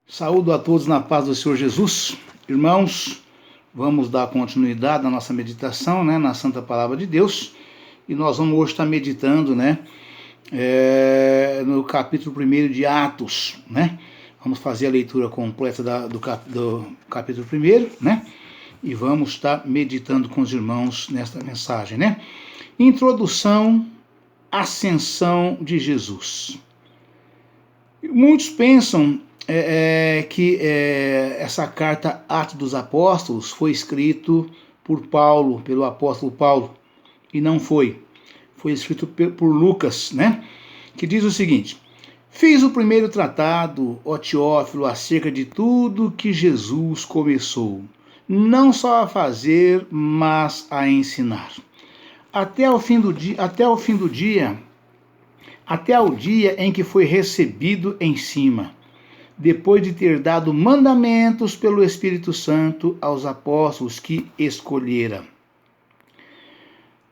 Saúdo a todos na paz do Senhor Jesus. Irmãos, vamos dar continuidade à nossa meditação, na Santa Palavra de Deus. E nós vamos hoje estar meditando, no capítulo 1 de Atos, Vamos fazer a leitura completa do capítulo 1, E vamos estar meditando com os irmãos nesta mensagem, Introdução, Ascensão de Jesus. Muitos pensam que essa carta Atos dos Apóstolos foi escrito por Paulo, pelo apóstolo Paulo, e não foi. Foi escrito por Lucas, que diz o seguinte: fiz o primeiro tratado, ó Teófilo, acerca de tudo que Jesus começou, não só a fazer, mas a ensinar. Até o dia em que foi recebido em cima, depois de ter dado mandamentos pelo Espírito Santo aos apóstolos que escolhera,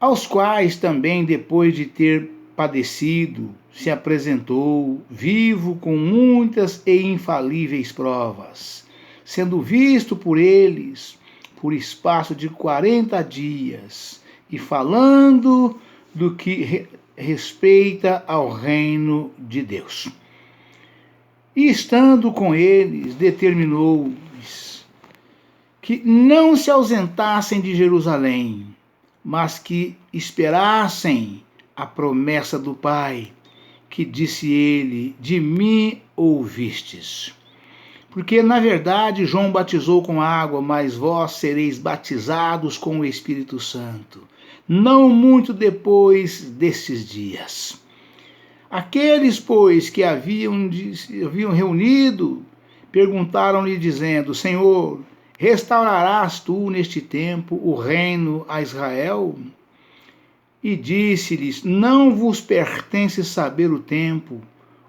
aos quais também, depois de ter padecido, se apresentou vivo com muitas e infalíveis provas, sendo visto por eles por espaço de 40 dias, e falando do que respeita ao reino de Deus. E estando com eles, determinou-lhes que não se ausentassem de Jerusalém, mas que esperassem a promessa do Pai, que disse ele: de mim ouvistes. Porque, na verdade, João batizou com água, mas vós sereis batizados com o Espírito Santo, não muito depois destes dias. Aqueles, pois, que haviam reunido, perguntaram-lhe, dizendo: Senhor, restaurarás tu neste tempo o reino a Israel? E disse-lhes: não vos pertence saber o tempo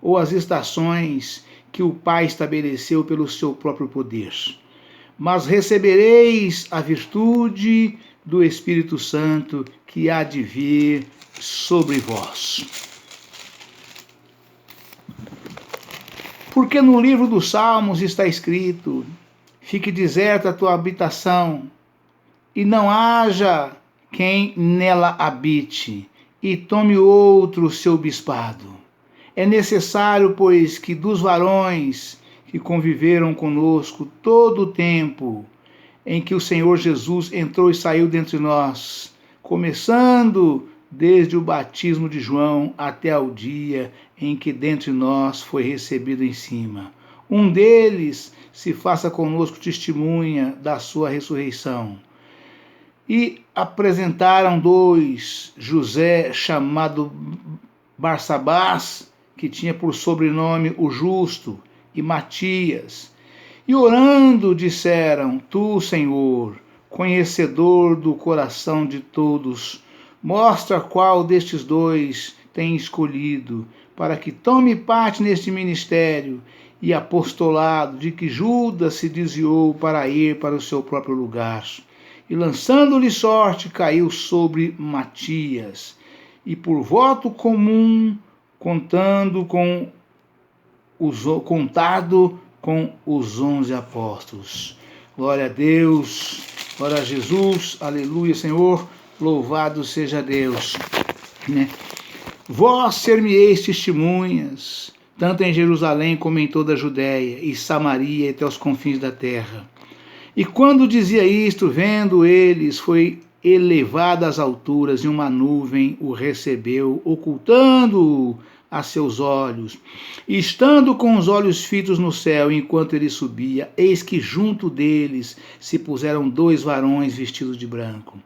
ou as estações que o Pai estabeleceu pelo seu próprio poder, mas recebereis a virtude do Espírito Santo que há de vir sobre vós. Porque no livro dos Salmos está escrito: fique deserta a tua habitação, e não haja quem nela habite, e tome outro seu bispado. É necessário, pois, que dos varões que conviveram conosco todo o tempo em que o Senhor Jesus entrou e saiu dentre nós, começando desde o batismo de João até o dia em que dentre nós foi recebido em cima, um deles se faça conosco testemunha da sua ressurreição. E apresentaram dois, José, chamado Barsabás, que tinha por sobrenome o Justo, e Matias. E orando disseram: tu, Senhor, conhecedor do coração de todos, mostra qual destes dois tem escolhido, para que tome parte neste ministério e apostolado de que Judas se desviou para ir para o seu próprio lugar. E lançando-lhe sorte, caiu sobre Matias, e por voto comum, contado com os 11 apóstolos. Glória a Deus, glória a Jesus, aleluia, Senhor, louvado seja Deus. Vós ser-me-eis testemunhas, tanto em Jerusalém como em toda a Judéia e Samaria e até os confins da terra. E quando dizia isto, vendo eles, foi elevado às alturas, e uma nuvem o recebeu, ocultando-o a seus olhos. E estando com os olhos fitos no céu, enquanto ele subia, eis que junto deles se puseram dois varões vestidos de branco,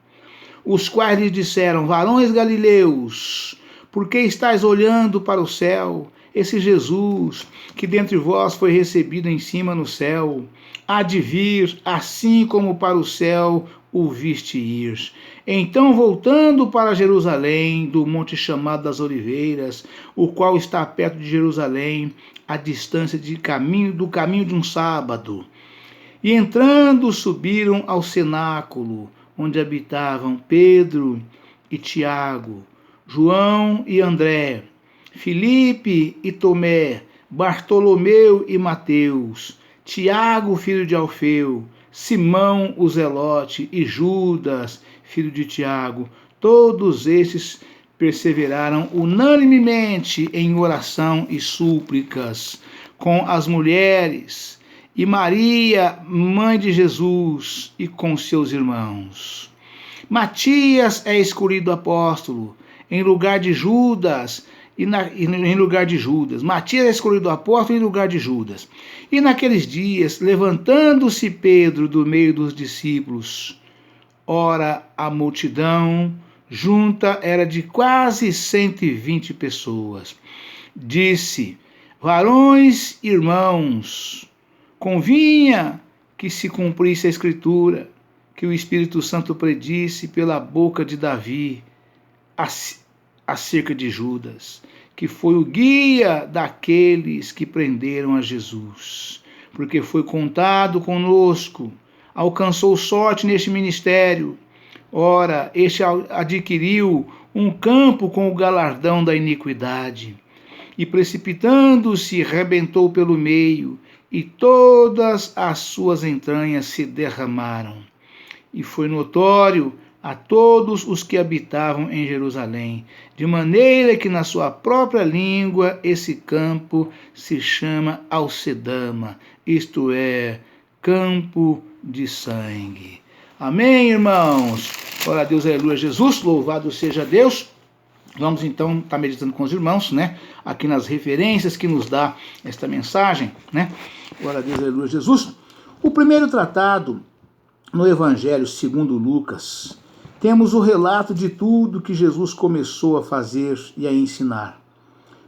os quais lhe disseram: varões galileus, por que estáis olhando para o céu? Esse Jesus, que dentre vós foi recebido em cima no céu, há de vir, assim como para o céu o viste ir. Então, voltando para Jerusalém, do monte chamado das Oliveiras, o qual está perto de Jerusalém, à distância do caminho de um sábado, e entrando, subiram ao cenáculo, onde habitavam Pedro e Tiago, João e André, Filipe e Tomé, Bartolomeu e Mateus, Tiago, filho de Alfeu, Simão o Zelote e Judas, filho de Tiago, todos estes perseveraram unanimemente em oração e súplicas com as mulheres e Maria, mãe de Jesus, e com seus irmãos. Matias é escolhido apóstolo em lugar de Judas, Matias é escolhido apóstolo em lugar de Judas. E naqueles dias, levantando-se Pedro do meio dos discípulos, ora a multidão junta era de quase 120 pessoas, disse: varões, irmãos, convinha que se cumprisse a Escritura, que o Espírito Santo predisse pela boca de Davi acerca de Judas, que foi o guia daqueles que prenderam a Jesus, porque foi contado conosco, alcançou sorte neste ministério. Ora, este adquiriu um campo com o galardão da iniquidade, e precipitando-se, rebentou pelo meio, e todas as suas entranhas se derramaram. E foi notório a todos os que habitavam em Jerusalém, de maneira que na sua própria língua esse campo se chama Alcedama, isto é, campo de sangue. Amém, irmãos? Glória a Deus, aleluia, Jesus, louvado seja Deus. Vamos então estar meditando com os irmãos, né? Aqui nas referências que nos dá esta mensagem, né? Glória a Deus, aleluia, Jesus. O primeiro tratado no Evangelho segundo Lucas, temos o relato de tudo que Jesus começou a fazer e a ensinar,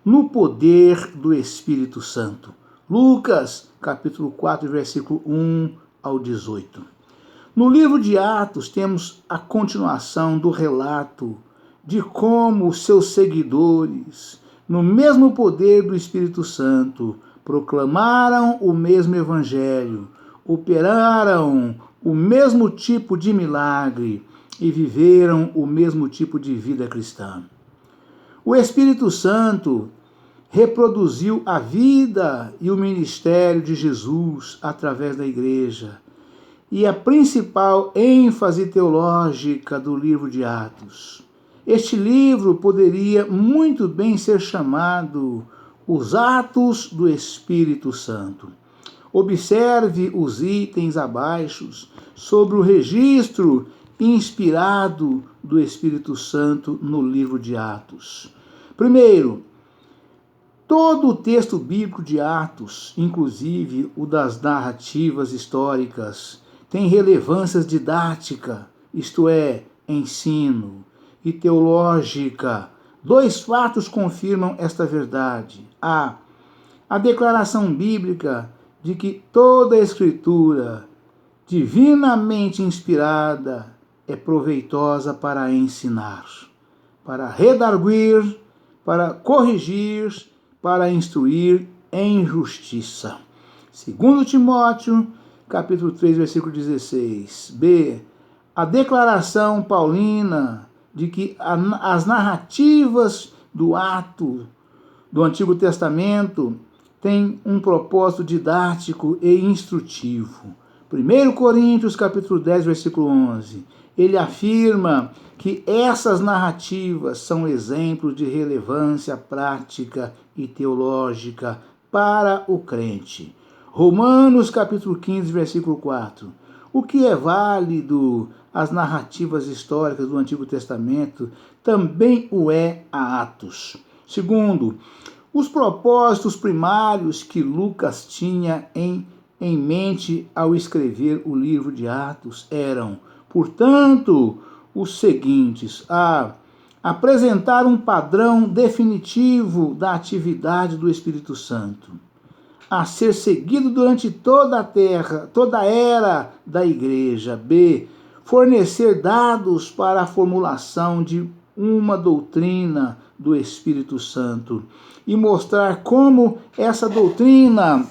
no poder do Espírito Santo. Lucas, capítulo 4, versículo 1 ao 18. No livro de Atos, temos a continuação do relato de como seus seguidores, no mesmo poder do Espírito Santo, proclamaram o mesmo Evangelho, operaram o mesmo tipo de milagre e viveram o mesmo tipo de vida cristã. O Espírito Santo reproduziu a vida e o ministério de Jesus através da igreja, e a principal ênfase teológica do livro de Atos. Este livro poderia muito bem ser chamado Os Atos do Espírito Santo. Observe os itens abaixo sobre o registro inspirado do Espírito Santo no livro de Atos. Primeiro, todo o texto bíblico de Atos, inclusive o das narrativas históricas, tem relevância didática, isto é, ensino, e teológica. Dois fatos confirmam esta verdade. A declaração bíblica de que toda a Escritura, divinamente inspirada, é proveitosa para ensinar, para redarguir, para corrigir, para instruir em justiça. Segundo Timóteo, capítulo 3, versículo 16. B. A declaração paulina de que as narrativas do Antigo Testamento têm um propósito didático e instrutivo. 1 Coríntios, capítulo 10, versículo 11. Ele afirma que essas narrativas são exemplos de relevância prática e teológica para o crente. Romanos, capítulo 15, versículo 4. O que é válido às narrativas históricas do Antigo Testamento, também o é a Atos. Segundo, os propósitos primários que Lucas tinha em mente ao escrever o livro de Atos eram, portanto, os seguintes: a apresentar um padrão definitivo da atividade do Espírito Santo, a ser seguido durante toda a era da igreja. B. Fornecer dados para a formulação de uma doutrina do Espírito Santo e mostrar como essa doutrina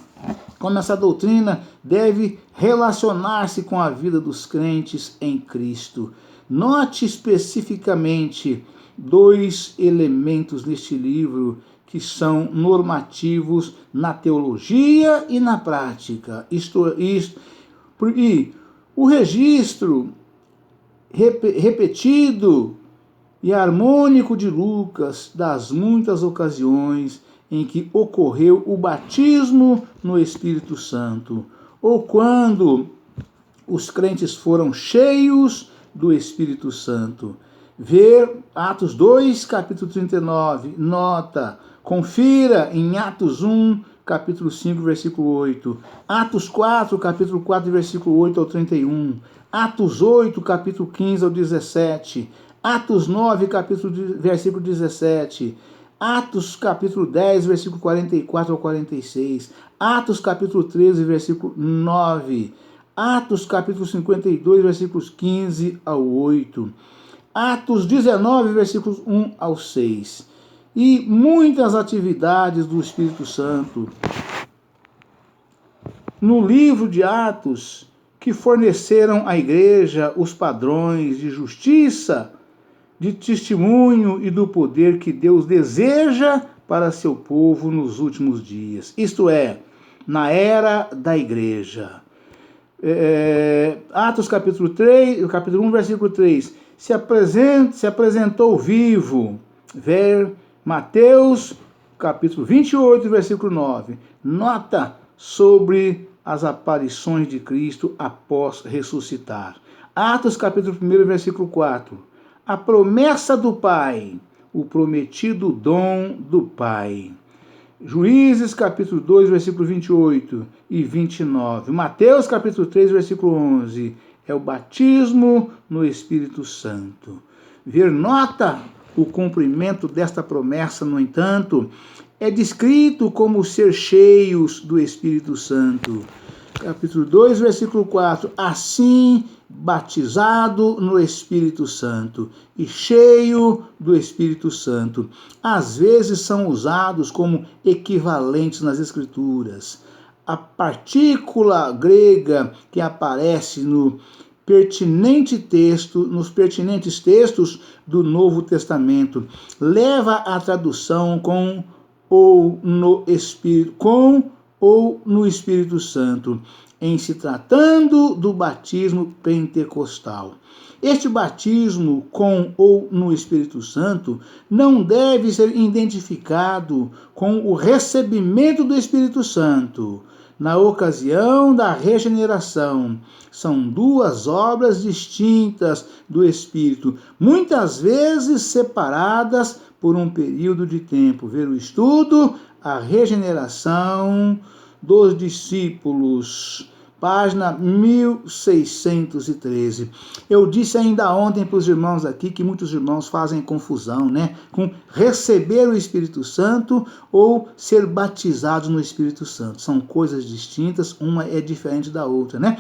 deve relacionar-se com a vida dos crentes em Cristo. Note especificamente dois elementos neste livro que são normativos na teologia e na prática. E o registro repetido e harmônico de Lucas das muitas ocasiões em que ocorreu o batismo no Espírito Santo, ou quando os crentes foram cheios do Espírito Santo. Ver Atos 2, capítulo 39, nota, confira em Atos 1, capítulo 5, versículo 8, Atos 4, capítulo 4, versículo 8 ao 31, Atos 8, capítulo 15 ao 17, Atos 9, versículo 17, Atos capítulo 10, versículo 44 ao 46, Atos capítulo 13, versículo 9, Atos capítulo 52, versículos 15 ao 8, Atos 19, versículos 1 ao 6. E muitas atividades do Espírito Santo no livro de Atos que forneceram à igreja os padrões de justiça, de testemunho e do poder que Deus deseja para seu povo nos últimos dias. Isto é, na era da igreja. Atos capítulo 3, capítulo 1, versículo 3. Se apresentou vivo. Ver Mateus capítulo 28, versículo 9. Nota sobre as aparições de Cristo após ressuscitar. Atos capítulo 1, versículo 4. A promessa do Pai, o prometido dom do Pai. Juízes capítulo 2, versículo 28 e 29. Mateus capítulo 3, versículo 11. É o batismo no Espírito Santo. Ver nota o cumprimento desta promessa, no entanto, é descrito como ser cheios do Espírito Santo. Capítulo 2, versículo 4. Assim, batizado no Espírito Santo e cheio do Espírito Santo. Às vezes são usados como equivalentes nas Escrituras. A partícula grega que aparece nos pertinentes textos do Novo Testamento leva à tradução com ou no Espírito Santo, em se tratando do batismo pentecostal. Este batismo com ou no Espírito Santo não deve ser identificado com o recebimento do Espírito Santo na ocasião da regeneração. São duas obras distintas do Espírito, muitas vezes separadas por um período de tempo. Ver o estudo, a regeneração dos discípulos, página 1613. Eu disse ainda ontem para os irmãos aqui que muitos irmãos fazem confusão, né, com receber o Espírito Santo ou ser batizados no Espírito Santo. São coisas distintas, uma é diferente da outra, né?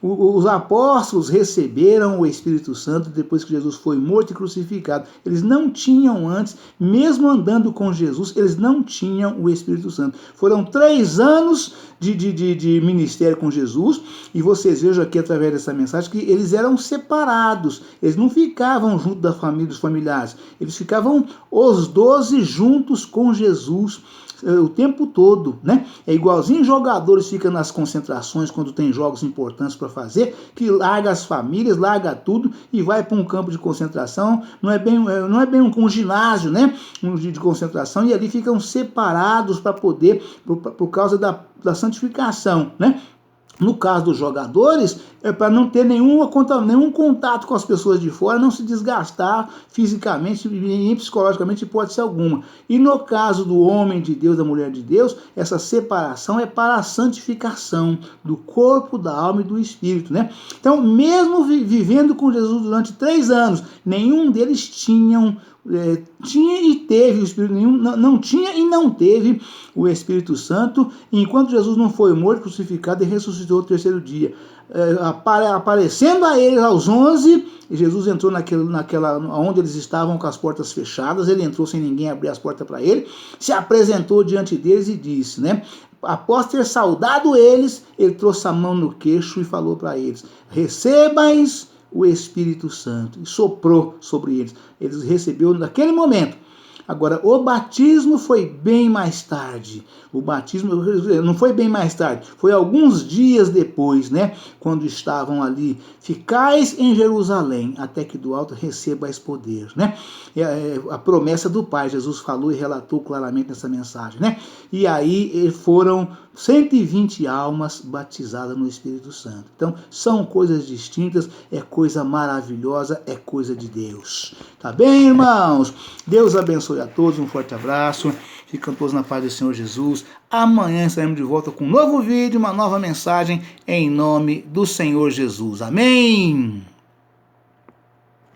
Os apóstolos receberam o Espírito Santo depois que Jesus foi morto e crucificado. Eles não tinham antes, mesmo andando com Jesus, eles não tinham o Espírito Santo. Foram 3 anos de ministério com Jesus, e vocês vejam aqui através dessa mensagem que eles eram separados. Eles não ficavam junto da família, dos familiares. Eles ficavam os 12 juntos com Jesus o tempo todo, né? É igualzinho jogadores ficam nas concentrações quando tem jogos importantes para fazer, que larga as famílias, larga tudo e vai para um campo de concentração. Não é bem um ginásio, né? Um de concentração, e ali ficam separados para poder, por causa da santificação, né? No caso dos jogadores, é para não ter nenhum contato com as pessoas de fora, não se desgastar fisicamente e psicologicamente, hipótese alguma. E no caso do homem de Deus, da mulher de Deus, essa separação é para a santificação do corpo, da alma e do espírito, né? Então, mesmo vivendo com Jesus durante 3 anos, nenhum deles tinha e teve o Espírito, não tinha e não teve o Espírito Santo, enquanto Jesus não foi morto, crucificado e ressuscitou no 3º dia. Aparecendo a eles aos 11, Jesus entrou naquela onde eles estavam com as portas fechadas. Ele entrou sem ninguém abrir as portas para ele, se apresentou diante deles e disse, né? Após ter saudado eles, ele trouxe a mão no queixo e falou para eles: recebais o Espírito Santo, e soprou sobre eles. Eles receberam naquele momento Agora, o batismo foi bem mais tarde. O batismo não foi bem mais tarde, foi alguns dias depois, né? Quando estavam ali, ficais em Jerusalém, até que do alto recebais poder, né? A promessa do Pai, Jesus falou e relatou claramente nessa mensagem, né? E aí foram 120 almas batizadas no Espírito Santo. Então, são coisas distintas, é coisa maravilhosa, é coisa de Deus. Tá bem, irmãos? Deus abençoe a todos, um forte abraço. Ficam todos na paz do Senhor Jesus. Amanhã estaremos de volta com um novo vídeo, uma nova mensagem, em nome do Senhor Jesus. Amém!